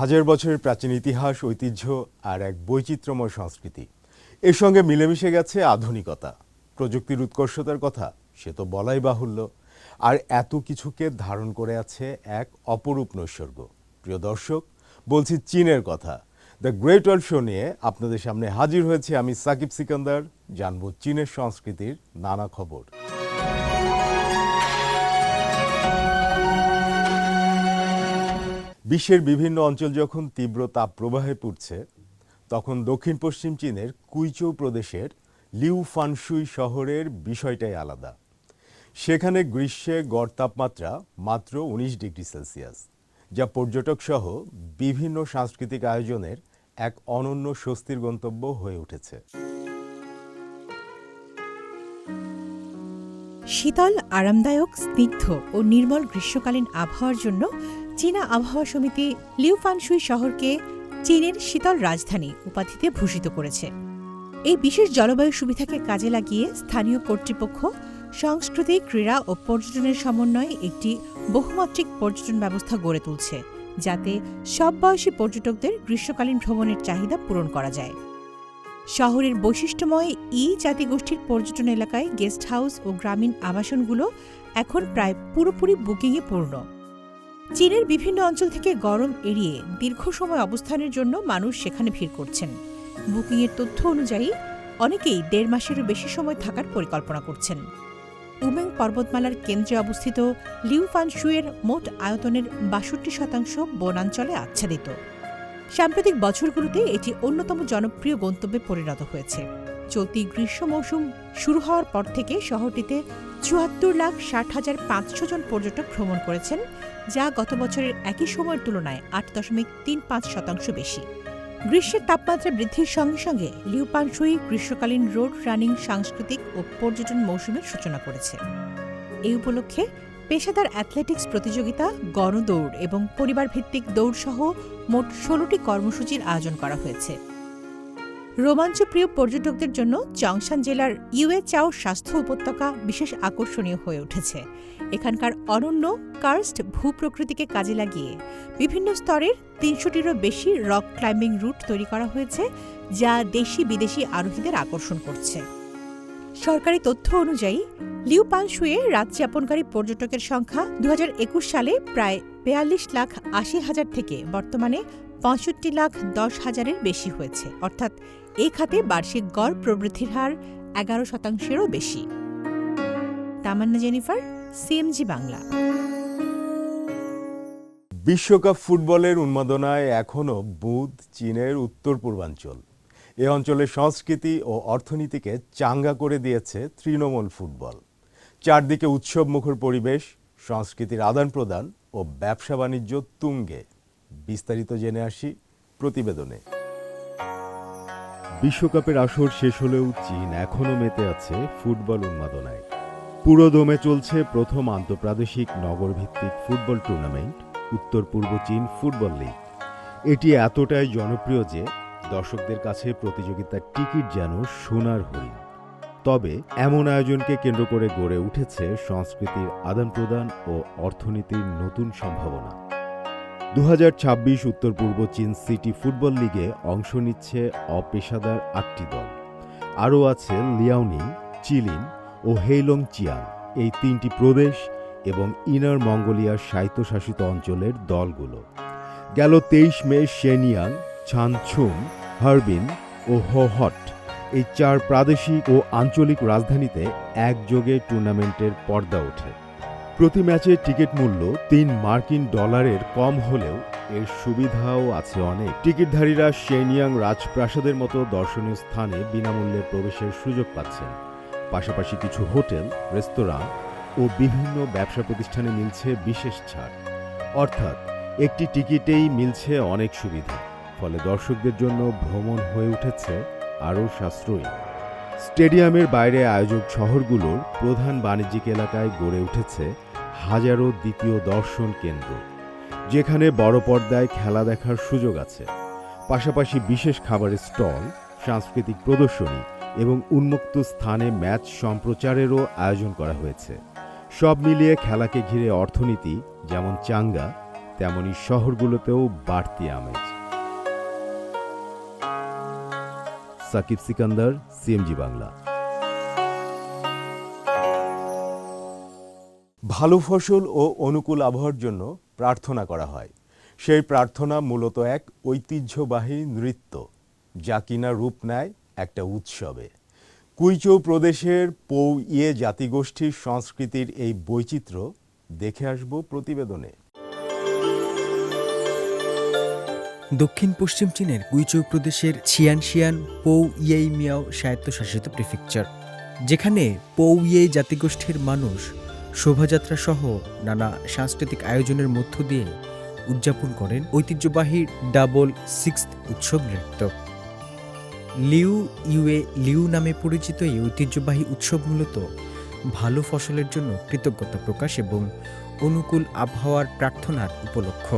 হাজার বছরের প্রাচীন ইতিহাস, ঐতিহ্য আর এক বৈচিত্র্যময় সংস্কৃতি। এর সঙ্গে মিলেমিশে গেছে আধুনিকতা, প্রযুক্তির উৎকর্ষতার কথা সে তো বলাই বাহুল্য। আর এত কিছুকে ধারণ করে আছে এক অপরূপ নৈসর্গ। প্রিয় দর্শক, বলছি চীনের কথা। দ্য গ্রেট ওয়ার্ল্ড শো নিয়ে আপনাদের সামনে হাজির হয়েছে আমি সাকিব সিকান্দার। জানবো চীনের সংস্কৃতির নানা খবর। বিশ্বের বিভিন্ন অঞ্চল যখন তীব্র তাপপ্রবাহে পড়ছে, তখন দক্ষিণ পশ্চিম চীনের কুইচৌ প্রদেশের লিউফানশুই শহরের বিষয়টাই আলাদা। সেখানে গ্রীষ্মে গড় তাপমাত্রা মাত্র ১৯ ডিগ্রি সেলসিয়াস, যা পর্যটক সহ বিভিন্ন সাংস্কৃতিক আয়োজনের এক অনন্য স্বস্তির গন্তব্য হয়ে উঠেছে। শীতল, আরামদায়ক, স্নিগ্ধ ও নির্মল গ্রীষ্মকালীন আবহাওয়ার জন্য চীনা আবহাওয়া সমিতি লিউফানশুই শহরকে চীনের শীতল রাজধানী উপাধিতে ভূষিত করেছে। এই বিশেষ জলবায়ু সুবিধাকে কাজে লাগিয়ে স্থানীয় কর্তৃপক্ষ সংস্কৃতি, ক্রীড়া ও পর্যটনের সমন্বয়ে একটি বহুমাত্রিক পর্যটন ব্যবস্থা গড়ে তুলছে, যাতে সব বয়সী পর্যটকদের গ্রীষ্মকালীন ভ্রমণের চাহিদা পূরণ করা যায়। শহরের বৈশিষ্ট্যময় জাতিগোষ্ঠীর পর্যটন এলাকায় গেস্ট হাউস ও গ্রামীণ আবাসনগুলো এখন প্রায় পুরোপুরি বুকিংয়ে পূর্ণ। চীনের বিভিন্ন অঞ্চল থেকে গরম এড়িয়ে দীর্ঘ সময় অবস্থানের জন্য মানুষ সেখানে ভিড় করছেন। বুকিংয়ের তথ্য অনুযায়ী অনেকেই ১.৫ মাসেরও বেশি সময় থাকার পরিকল্পনা করছেন। উমেং পর্বতমালার কেন্দ্রে অবস্থিত লিউফানশুইয়ের মোট আয়তনের ৬২% বনাঞ্চলে আচ্ছাদিত। সাম্প্রতিক বছরগুলোতে এটি অন্যতম জনপ্রিয় গন্তব্যে পরিণত হয়েছে। চলতি গ্রীষ্ম মৌসুম শুরু হওয়ার পর থেকে শহরটিতে ৭৪,৬০,৫০০ জন পর্যটক ভ্রমণ করেছেন, যা গত বছরের একই সময়ের তুলনায় ৮.৩৫% বেশি। গ্রীষ্মের তাপমাত্রা বৃদ্ধির সঙ্গে সঙ্গে লিউফানশুই গ্রীষ্মকালীন রোড রানিং সাংস্কৃতিক ও পর্যটন মৌসুমের সূচনা করেছে। এই উপলক্ষে পেশাদার অ্যাথলেটিক্স প্রতিযোগিতা, গণদৌড় এবং পরিবারভিত্তিক দৌড়সহ মোট ১৬টি কর্মসূচির আয়োজন করা হয়েছে। রোমাঞ্চপ্রিয় পর্যটকদের জন্য চংশান জেলার ইউয়েচাও স্বাস্থ্য উপত্যকা বিশেষ আকর্ষণীয় হয়ে উঠেছে। এখানকার অনন্য কার্স্ট ভূপ্রকৃতিকে কাজে লাগিয়ে বিভিন্ন স্তরের ৩০০টিরও বেশি রক ক্লাইম্বিং রুট তৈরি করা হয়েছে, যা দেশি বিদেশি আরোহীদের আকর্ষণ করছে। সরকারি তথ্য অনুযায়ী লিউফানশুইয়ে রাত যাপনকারী পর্যটকের সংখ্যা ২০২১ সালে প্রায় ৪২,৮০,০০০ থেকে বর্তমানে ৬৫,১০,০০০-এর বেশি হয়েছে, অর্থাৎ এই খাতে বার্ষিক গড় প্রবৃদ্ধির হার ১১%-এরও বেশি। তামান্না জেনিফার, সিএমজি বাংলা। বিশ্বকাপ ফুটবলের উন্মাদনায় এখনও বুঁদ চীনের উত্তর পূর্বাঞ্চল। এ অঞ্চলের সংস্কৃতি ও অর্থনীতিকে চাঙ্গা করে দিয়েছে তৃণমূল ফুটবল। চারদিকে উৎসবমুখর পরিবেশ, সংস্কৃতির আদান প্রদান ও ব্যবসা বাণিজ্য তুঙ্গে। বিস্তারিত জেনে আসি প্রতিবেদনে। বিশ্বকাপের আসর শেষ হলেও চীন এখনও মেতে আছে ফুটবল উন্মাদনায়। পুরো দমে চলছে প্রথম আন্তঃপ্রাদেশিক নগরভিত্তিক ফুটবল টুর্নামেন্ট, উত্তর পূর্ব চীন ফুটবল লিগ। এটি এতটাই জনপ্রিয় যে দর্শকদের কাছে প্রতিযোগিতার টিকিট যেন সোনার হরিণ। তবে এমন আয়োজনকে কেন্দ্র করে গড়ে উঠেছে সংস্কৃতির আদান প্রদান ও অর্থনীতির নতুন সম্ভাবনা। ২০২৬ উত্তর পূর্ব চীন সিটি ফুটবল লিগে অংশ নিচ্ছে অপেশাদার ৮টি দল। আরও আছে লিয়াওনিং, চিলিন ও হেইলংচিয়াং, এই ৩টি প্রদেশ এবং ইনার মঙ্গোলিয়ার স্বায়ত্তশাসিত অঞ্চলের দলগুলো। গেল ২৩ মে শেনিয়াং, ছানছুম, হারবিন ও হোহট, এই ৪ প্রাদেশিক ও আঞ্চলিক রাজধানীতে একযোগে টুর্নামেন্টের পর্দা ওঠে। প্রতি ম্যাচের টিকিট মূল্য $৩ কম হলেও এর সুবিধাও আছে অনেক। টিকিটধারীরা শেনিয়াং রাজপ্রাসাদের মতো দর্শনীয় স্থানে বিনামূল্যে প্রবেশের সুযোগ পাচ্ছেন। পাশাপাশি কিছু হোটেল, রেস্তোরাঁ ও বিভিন্ন ব্যবসা প্রতিষ্ঠানে মিলছে বিশেষ ছাড়। অর্থাৎ একটি টিকিটেই মিলছে অনেক সুবিধা। ফলে দর্শকদের জন্য ভ্রমণ হয়ে উঠেছে আরও সাশ্রয়ী। স্টেডিয়ামের বাইরে আয়োজক শহরগুলোর প্রধান বাণিজ্যিক এলাকায় গড়ে উঠেছে হাজারো দ্বিতীয় দর্শন কেন্দ্র, যেখানে বড় পর্দায় খেলা দেখার সুযোগ আছে। পাশাপাশি বিশেষ খাবারের স্টল, সাংস্কৃতিক প্রদর্শনী এবং উন্মুক্ত স্থানে ম্যাচ সম্প্রচারেরও আয়োজন করা হয়েছে। সব মিলিয়ে খেলাকে ঘিরে অর্থনীতি যেমন চাঙ্গা, তেমনি শহরগুলোতেও বাড়তি আমেজ। সাকিব সিকান্দার, সিএমজি বাংলা। ভালো ফসল ও অনুকূল আবহাওয়ার জন্য প্রার্থনা করা হয়। সেই প্রার্থনা মূলত এক ঐতিহ্যবাহী নৃত্য, যা কিনা রূপ নেয় একটা উৎসবে। কুইচৌ প্রদেশের পৌ ইয়ে জাতিগোষ্ঠীর সংস্কৃতির এই বৈচিত্র্য দেখে আসব প্রতিবেদনে। দক্ষিণ পশ্চিম চীনের কুইচৌ প্রদেশের ছিয়ানশিয়ান পৌ ইয়েই মিয়াও স্বায়ত্তশাসিত প্রিফেকচার, যেখানে পৌ ইয়েই জাতিগোষ্ঠীর মানুষ শোভাযাত্রা সহ নানা সাংস্কৃতিক আয়োজনের মধ্য দিয়ে উদযাপন করেন ঐতিহ্যবাহী ডাবল সিক্সথ উৎসব নৃত্য। লিউ ইউয়ে লিউ নামে পরিচিত এই ঐতিহ্যবাহী উৎসব মূলত ভালো ফসলের জন্য কৃতজ্ঞতা প্রকাশ এবং অনুকূল আবহাওয়ার প্রার্থনার উপলক্ষ।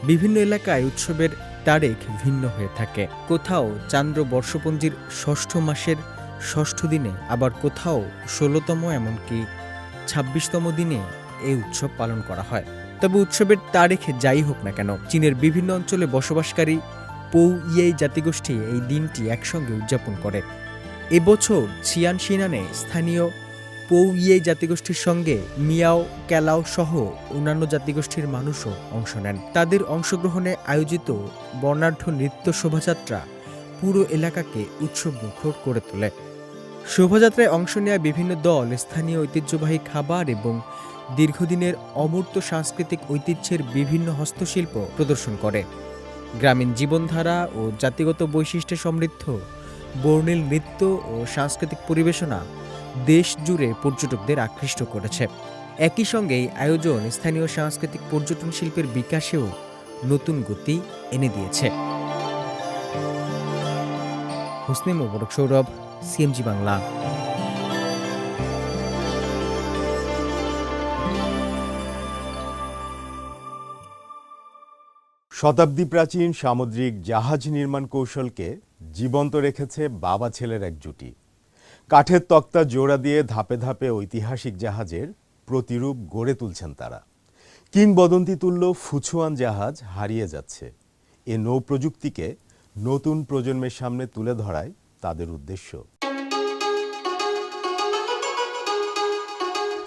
বিভিন্ন এলাকায় উৎসবের তারিখ ভিন্ন হয়ে থাকে। কোথাও চান্দ্র বর্ষপঞ্জির ৬ষ্ঠ মাসের ৬ষ্ঠ দিনে, আবার কোথাও ১৬তম এমনকি ২৬তম দিনে এই উৎসব পালন করা হয়। তবে উৎসবের তারিখ যাই হোক না কেন, চীনের বিভিন্ন অঞ্চলে বসবাসকারী পৌ ইয়েই জাতিগোষ্ঠী এই দিনটি একসঙ্গে উদযাপন করে। এবছর ছিয়ানশিনানে স্থানীয় পৌ ইয়েই জাতিগোষ্ঠীর সঙ্গে মিয়াও, ক্যালাও সহ অন্যান্য জাতিগোষ্ঠীর মানুষও অংশ নেন। তাদের অংশগ্রহণে আয়োজিত বর্ণাঢ্য নৃত্য শোভাযাত্রা পুরো এলাকাকে উৎসবমুখর করে তোলে। শোভাযাত্রায় অংশ নেওয়া বিভিন্ন দল স্থানীয় ঐতিহ্যবাহী খাবার এবং দীর্ঘদিনের অমূর্ত সাংস্কৃতিক ঐতিহ্যের বিভিন্ন হস্তশিল্প প্রদর্শন করে। গ্রামীণ জীবনধারা ও জাতিগত বৈশিষ্ট্যে সমৃদ্ধ বর্ণিল নৃত্য ও সাংস্কৃতিক পরিবেশনা দেশ জুড়ে পর্যটকদের আকৃষ্ট করেছে। একই সঙ্গে এই আয়োজন স্থানীয় সাংস্কৃতিক পর্যটন শিল্পের বিকাশেও নতুন গতি এনে দিয়েছে। হোসনে মোবারক সৌরভ, সিএমজি বাংলা। শতাব্দী প্রাচীন সামুদ্রিক জাহাজ নির্মাণ কৌশলকে জীবন্ত রেখেছে বাবা ছেলের এক জুটি। কাঠের তক্তা জোড়া দিয়ে ধাপে ধাপে ঐতিহাসিক জাহাজের প্রতিরূপ গড়ে তুলছেন তারা। কিংবদন্তি তুল্য ফুছুয়ান জাহাজ হারিয়ে যাচ্ছে। এ নৌ প্রযুক্তিকে নতুন প্রজন্মের সামনে তুলে ধরাই তাদের উদ্দেশ্য।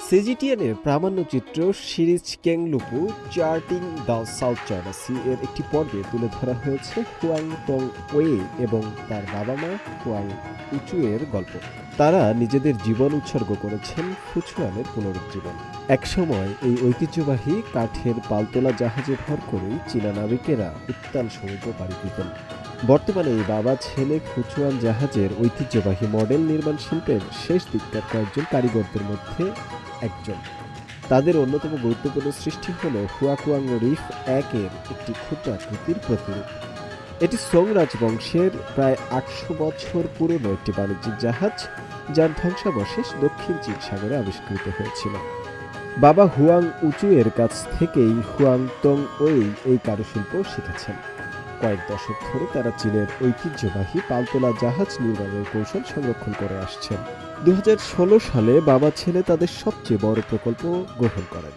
সিজিটিএনের প্রামাণ্য চিত্র সিরিজ কেংলুপু charting the South China Sea এর একটি পর্বে তুলে ধরা হয়েছে হুয়াং টং ওয়ে এবং তার বাবা মা হুয়াং উচুয়ের গল্প। তারা নিজেদের জীবন উৎসর্গ করেছেন ফুছুয়ানের পুনরুজ্জীবন। একসময় এই ঐতিহ্যবাহী কাঠের পালতোলা জাহাজে ভর করেই চীনা নাবিকেরা উত্তাল সমুদ্র পাড়ি দিতেন। বর্তমানে এই বাবা ছেলে ফুছুয়ান জাহাজের ঐতিহ্যবাহী মডেল নির্মাণ শিল্পের শেষ দিককার কয়েকজন কারিগরদের মধ্যে একজন। তাদের অন্যতম গুরুত্বপূর্ণ সৃষ্টি হল হুয়াকুয়াং রিফ ১ এর একটি ক্ষুদ্র আকৃতির প্রতিরূপ। এটি সোং রাজবংশের প্রায় ৮০০ বছর পুরনো একটি বাণিজ্যিক জাহাজ, যার ধ্বংসাবশেষ দক্ষিণ চীন সাগরে আবিষ্কৃত হয়েছিল। বাবা হুয়াং উচুয়ের কাছ থেকেই হুয়াং টং ওয়েই এই কারুশিল্প শিখেছেন। কয়েক দশক ধরে তারা চীনের ঐতিহ্যবাহী পালতোলা জাহাজ নির্মাণের কৌশল সংরক্ষণ করে আসছেন। ২০১৬ সালে বাবা ছেলে তাদের সবচেয়ে বড় প্রকল্প গ্রহণ করেন।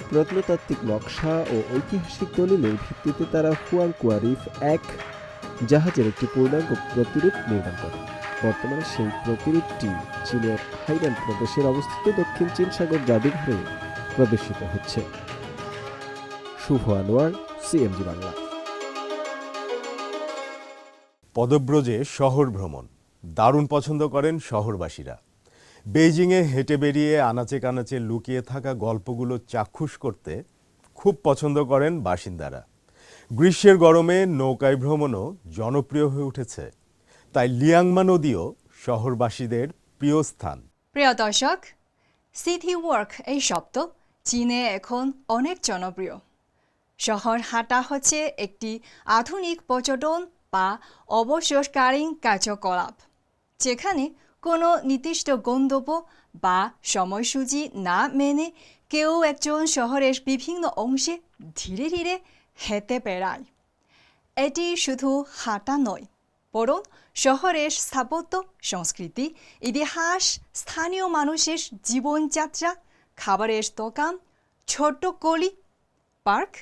প্রত্নতাত্ত্বিক নকশা ও ঐতিহাসিক দলিলের ভিত্তিতে তারা হুয়াংকুয়া রিফ ১ জাহাজের একটি পূর্ণাঙ্গ প্রতিরূপ নির্মাণ করেন। বর্তমানে সেই প্রতিরূপটি চীনের হাইনান প্রদেশের অবস্থিত দক্ষিণ চীন সাগর জাদুঘরে প্রদর্শিত হচ্ছে। শুভ আনোয়ার, সিএমজি বাংলা। পদব্রজে শহর ভ্রমণ দারুণ পছন্দ করেন শহরবাসীরা। বেইজিংয়ে হেঁটে বেরিয়ে আনাচে কানাচে লুকিয়ে থাকা গল্পগুলো চাক্ষুষ করতে খুব পছন্দ করেন বাসিন্দারা। গ্রীষ্মের গরমে নৌকায় ভ্রমণও জনপ্রিয় হয়ে উঠেছে, তাই লিয়াংমা নদীও শহরবাসীদের প্রিয় স্থান। প্রিয় দর্শক, সিটি ওয়াক এই শব্দ চীনে এখন অনেক জনপ্রিয়। শহর হাঁটা হচ্ছে একটি আধুনিক পর্যটন বা অবসরকালীন কার্যকলাপ, যেখানে কোনো নির্দিষ্ট গন্তব্য বা সময়সূচি না মেনে কেউ একজন শহরের বিভিন্ন অংশে ধীরে ধীরে হেঁটে বেড়ায়। এটি শুধু হাঁটা নয়, বরং শহরের স্থাপত্য, সংস্কৃতি, ইতিহাস, স্থানীয় মানুষের জীবনযাত্রা, খাবারের দোকান, ছোট্ট গলি পার্ক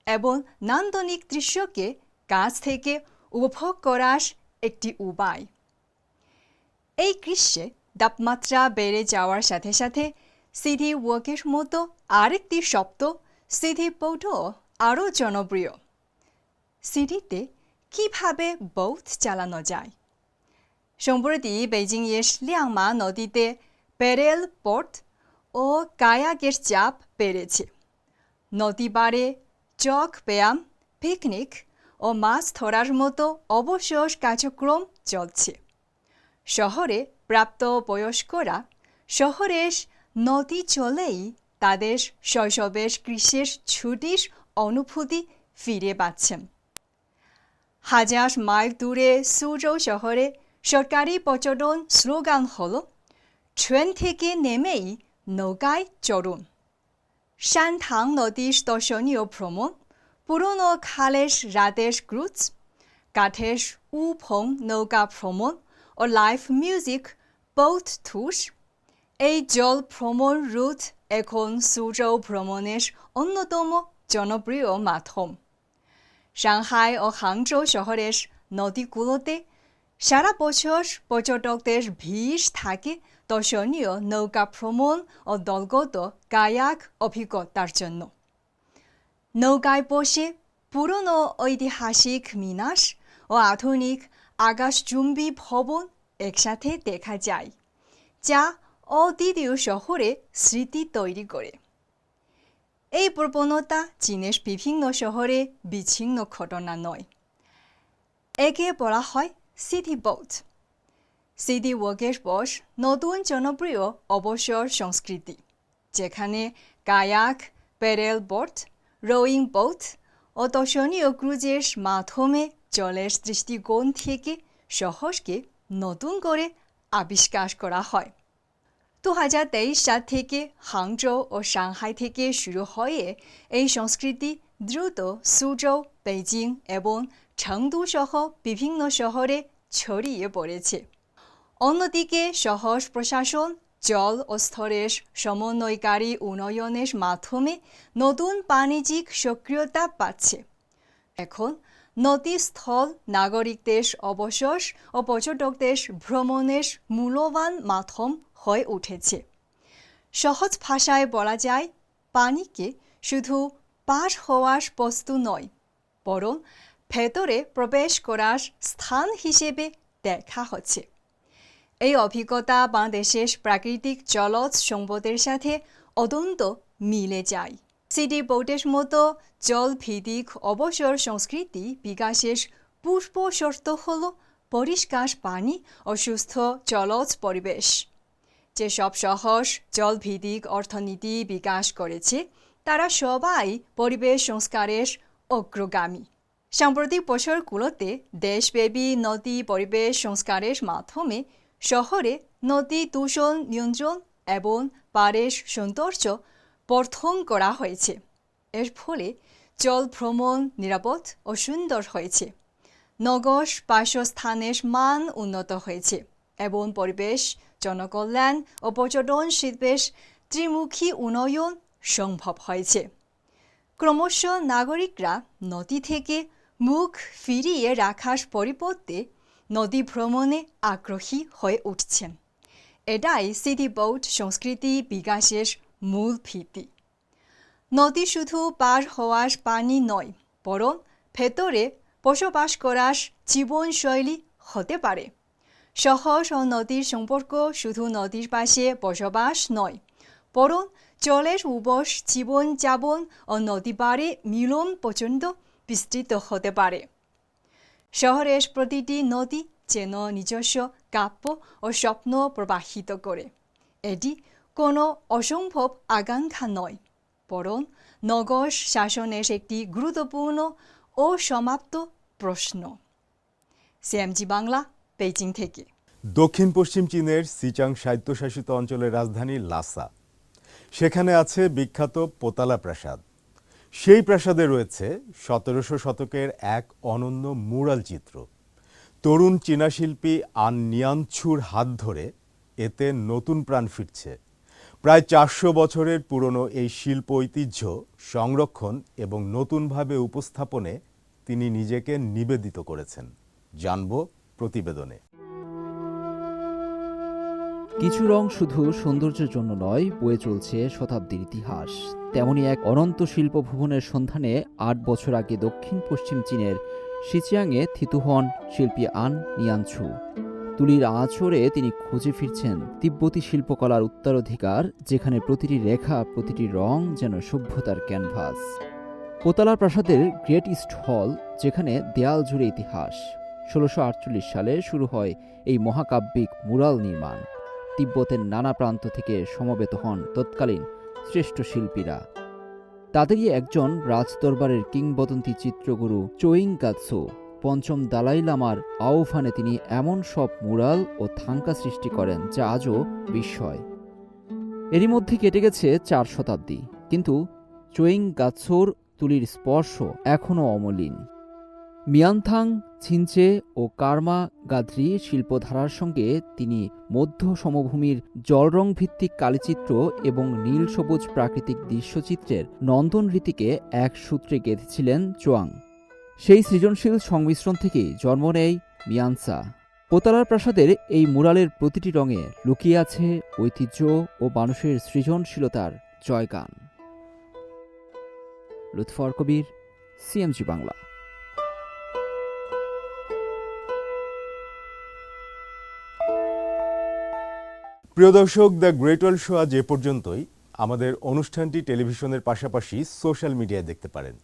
এবং নান্দনিক দৃশ্যকে কাছ থেকে উপভোগ করার একটি উপায়। এই গ্রীষ্মে তাপমাত্রা বেড়ে যাওয়ার সাথে সাথে সিটি ওয়াকের মতো আরেকটি শব্দ সিটি বোটও আরও জনপ্রিয়। সিটিতে কিভাবে বোট চালানো যায়? সম্প্রতি বেইজিংয়ের লিয়াংমা নদীতে প্যাডেল বোট ও কায়াকের চাপ বেড়েছে। নদী পাড়ে চক ব্যায়াম, পিকনিক ও মাছ ধরার মতো অবসর কার্যক্রম চলছে। শহরে প্রাপ্তবয়স্করা শহরের নদী চলেই তাদের শৈশবের গ্রীষ্মের ছুটির অনুভূতি ফিরে পাচ্ছেন। হাজার মাইল দূরে সুজৌ শহরে সরকারি পর্যটন স্লোগান হল ট্রেন থেকে নেমেই নৌকায় চড়ুন। শানথাং নদীর দর্শনীয় ভ্রমণ, পুরনো খালের রাতের ক্রুজ, কাঠের উফং নৌকা ভ্রমণ ও লাইভ মিউজিক বোট ট্যুর, এই জল ভ্রমণ রুট এখন সুজৌ ভ্রমণের অন্যতম জনপ্রিয় মাধ্যম। সাংহাই ও হাংজৌ শহরের নদীগুলোতে সারা বছর পর্যটকদের ভিড় থাকে দর্শনীয় নৌকা ভ্রমণ ও দলগত কায়াক অভিজ্ঞতার জন্য। নৌকায় বসে পুরনো ঐতিহাসিক মিনার ও আধুনিক আকাশচুম্বী ভবন একসাথে দেখা যায়, যা অদ্বিতীয় শহরে স্মৃতি তৈরি করে। এই প্রবণতা চীনের বিভিন্ন শহরে বিচ্ছিন্ন ঘটনা নয়। একে বলা হয় সিটি বোট। সিটি ওয়াকের পর নতুন জনপ্রিয় অবসর সংস্কৃতি, যেখানে kayak, paddle boat, rowing boat ও দর্শনীয় ক্রুজের মাধ্যমে জলের দৃষ্টিকোণ থেকে শহরকে নতুন করে আবিষ্কার করা হয়। 2023 সাল থেকে হাংজৌ ও সাংহাই থেকে শুরু হয়ে এই সংস্কৃতি দ্রুত সুজৌ, বেইজিং এবং চেংদু সহ বিভিন্ন শহরে ছড়িয়ে পড়েছে। অন্যদিকে শহর প্রশাসন জল ও স্থলের সমন্বয়কারী উন্নয়নের মাধ্যমে নতুন বাণিজ্যিক সক্রিয়তা পাচ্ছে। এখন নদী স্থল নাগরিকদের অবসর ও পর্যটকদের ভ্রমণের মূল্যবান মাধ্যম হয়ে উঠেছে। সহজ ভাষায় বলা যায়, পানিকে শুধু পার হওয়ার বস্তু নয়, বরং ভেতরে প্রবেশ করার স্থান হিসেবে দেখা হচ্ছে। এই অভিজ্ঞতা বাংলাদেশের প্রাকৃতিক জলজ সম্পদের সাথে অত্যন্ত মিলে যায়। সিটি বোটের মতো জলভিত্তিক অবসর সংস্কৃতি বিকাশের পূর্ব শর্ত হল পরিষ্কার পানি ও সুস্থ জলজ পরিবেশ। যেসব শহর জলভিত্তিক অর্থনীতি বিকাশ করেছে, তারা সবাই পরিবেশ সংস্কারের অগ্রগামী। সাম্প্রতিক বছরগুলোতে দেশব্যাপী নদী পরিবেশ সংস্কারের মাধ্যমে শহরে নদী দূষণ নিয়ন্ত্রণ এবং পাড়ের সৌন্দর্য বর্ধন করা হয়েছে। এর ফলে জল ভ্রমণ নিরাপদ ও সুন্দর হয়েছে, নগর বাসস্থানের মান উন্নত হয়েছে এবং পরিবেশ, জনকল্যাণ ও পর্যটন শিল্পের ত্রিমুখী উন্নয়ন সম্ভব হয়েছে। ক্রমশ নাগরিকরা নদী থেকে মুখ ফিরিয়ে রাখার পরিবর্তে নদী ভ্রমণে আগ্রহী হয়ে উঠছেন। এটাই সিটি বোট সংস্কৃতি বিকাশের মূল ভিত্তি। নদী শুধু পার হওয়ার পানি নয়, বরং ভেতরে বসবাস করার জীবনশৈলী হতে পারে। শহর ও নদীর সম্পর্ক শুধু নদীর পাশে বসবাস নয়, বরং জলের উপর জীবনযাপন ও নদী পাড়ে মিলন পর্যন্ত বিস্তৃত হতে পারে। শহরের প্রতিটি নদী যেন নিজস্ব কাব্য ও স্বপ্ন প্রবাহিত করে। এটি কোনো অসম্ভব আকাঙ্ক্ষা নয়, বরং নগর শাসনের একটি গুরুত্বপূর্ণ ও সমাপ্ত প্রশ্ন। সিএমজি বাংলা, বেইজিং থেকে। দক্ষিণ পশ্চিম চীনের সিচাং স্বায়ত্তশাসিত অঞ্চলের রাজধানী লাসা। সেখানে আছে বিখ্যাত পোতালা প্রাসাদ। সেই প্রাসাদে রয়েছে 1700 শতকের এক অনন্য মুরাল চিত্র। তরুণ চীনা শিল্পী আন নিয়ানছুর হাত ধরে এতে নতুন প্রাণ ফিরছে। প্রায় 400 বছরের পুরনো এই শিল্প ঐতিহ্য সংরক্ষণ এবং নতুনভাবে উপস্থাপনে তিনি নিজেকে নিবেদিত করেছেন। জানব প্রতিবেদনে। কিছু রং শুধু সৌন্দর্যের জন্য নয়, বয়ে চলছে শতাব্দীর ইতিহাস। তেমনি এক অনন্ত শিল্প ভুবনের সন্ধানে 8 বছর আগে দক্ষিণ পশ্চিম চীনের শিচিয়াংয়ে থিতু হন শিল্পী আন নিয়ানছু। তুলির আঁচড়ে তিনি খুঁজে ফিরছেন তিব্বতী শিল্পকলার উত্তরাধিকার, যেখানে প্রতিটি রেখা, প্রতিটি রং যেন সভ্যতার ক্যানভাস। পোতালা প্রাসাদের গ্রেট ইস্ট হল, যেখানে দেয়াল জুড়ে ইতিহাস। 1648 সালে শুরু হয় এই মহাকাব্যিক মুরাল নির্মাণ। তিব্বতের নানা প্রান্ত থেকে সমবেত হন তৎকালীন শ্রেষ্ঠ শিল্পীরা। তাদেরই একজন রাজদরবারের কিংবদন্তি চিত্রগুরু চোয়িং গাৎসো। পঞ্চম দালাই লামার আহ্বানে তিনি এমন সব মুরাল ও থাঙ্কা সৃষ্টি করেন যা আজও বিস্ময়। এরই মধ্যে কেটে গেছে 4 শতাব্দী, কিন্তু চোয়িং গাৎসোর তুলির স্পর্শ এখনও অমলিন। মিয়ানথাং, ছিনচে ও কার্মা গাদ্রি শিল্পধারার সঙ্গে তিনি মধ্য সমভূমির জলরং ভিত্তিক কালিচিত্র এবং নীল সবুজ প্রাকৃতিক দৃশ্যচিত্রের নন্দন রীতিকে এক সূত্রে গেঁথেছিলেন চোয়াং। সেই সৃজনশীল সংমিশ্রণ থেকেই জন্ম নেয় মিয়ানসা। পোতালার প্রাসাদের এই মুরালের প্রতিটি রঙে লুকিয়ে আছে ঐতিহ্য ও মানুষের সৃজনশীলতার জয়গান। লুৎফর কবির, সিএমজি বাংলা। প্রিয় দর্শক, দ্য গ্রেট ওয়ার্ল্ড শো আজ এ পর্যন্তই। আমাদের অনুষ্ঠানটি টেলিভিশনের পাশাপাশি সোশ্যাল মিডিয়ায় দেখতে পারেন।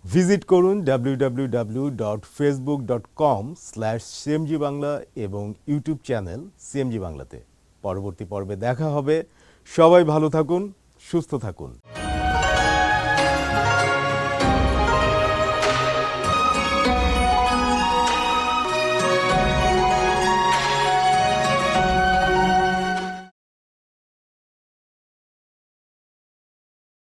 ভিজিট করুন www.facebook.com/cmg বাংলা এবং ইউটিউব চ্যানেল সিএমজি বাংলাতে। পরবর্তী পর্বে দেখা হবে। সবাই ভালো থাকুন, সুস্থ থাকুন।